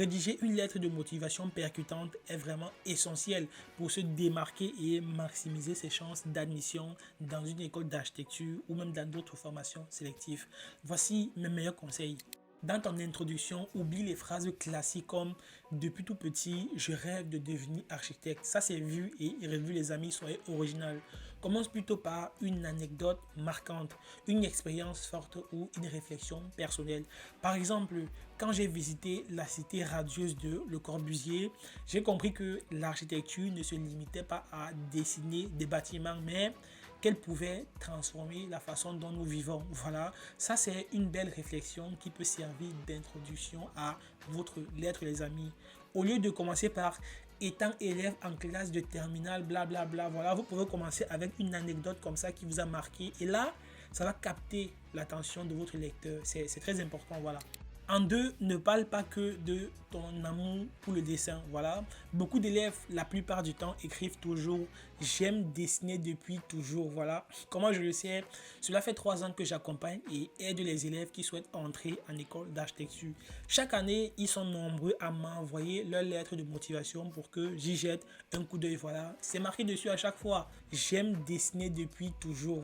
Rédiger une lettre de motivation percutante est vraiment essentiel pour se démarquer et maximiser ses chances d'admission dans une école d'architecture ou même dans d'autres formations sélectives. Voici mes meilleurs conseils. Dans ton introduction, oublie les phrases classiques comme depuis tout petit, je rêve de devenir architecte. Ça, c'est vu et revu, les amis, soyez original. Commence plutôt par une anecdote marquante, une expérience forte ou une réflexion personnelle. Par exemple, quand j'ai visité la cité radieuse de Le Corbusier, j'ai compris que l'architecture ne se limitait pas à dessiner des bâtiments, mais qu'elle pouvait transformer la façon dont nous vivons. Voilà, ça c'est une belle réflexion qui peut servir d'introduction à votre lettre, les amis. Au lieu de commencer par étant élève en classe de terminale, blablabla, bla, bla, voilà, vous pouvez commencer avec une anecdote comme ça qui vous a marqué. Et là, ça va capter l'attention de votre lecteur. C'est très important, voilà. En deux, ne parle pas que de ton amour pour le dessin. Voilà. Beaucoup d'élèves, la plupart du temps, écrivent toujours « J'aime dessiner depuis toujours ». Voilà. Comment je le sais? Cela fait 3 ans que j'accompagne et aide les élèves qui souhaitent entrer en école d'architecture. Chaque année, ils sont nombreux à m'envoyer leur lettre de motivation pour que j'y jette un coup d'œil. Voilà. C'est marqué dessus à chaque fois « J'aime dessiner depuis toujours ».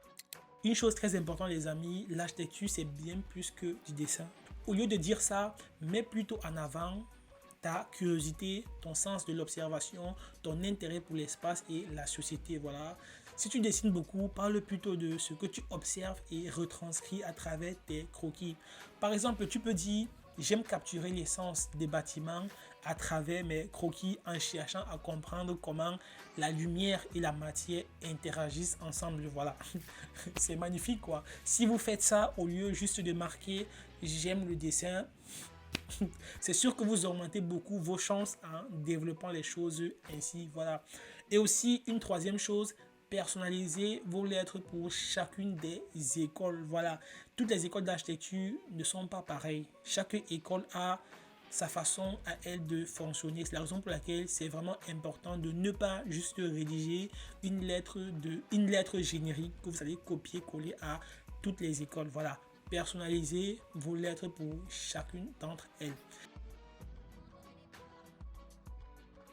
Une chose très importante, les amis, l'architecture, c'est bien plus que du dessin. Au lieu de dire ça, mets plutôt en avant ta curiosité, ton sens de l'observation, ton intérêt pour l'espace et la société. Voilà. Si tu dessines beaucoup, parle plutôt de ce que tu observes et retranscris à travers tes croquis. Par exemple, tu peux dire « J'aime capturer l'essence des bâtiments à travers mes croquis en cherchant à comprendre comment la lumière et la matière interagissent ensemble. » Voilà, c'est magnifique quoi. Si vous faites ça au lieu juste de marquer « J'aime le dessin », c'est sûr que vous augmentez beaucoup vos chances en développant les choses ainsi. Voilà. Et aussi, une troisième chose, personnalisez vos lettres pour chacune des écoles. Voilà. Toutes les écoles d'architecture ne sont pas pareilles. Chaque école a sa façon à elle de fonctionner. C'est la raison pour laquelle c'est vraiment important de ne pas juste rédiger une lettre générique que vous allez copier-coller à toutes les écoles. Voilà. Personnalisez vos lettres pour chacune d'entre elles.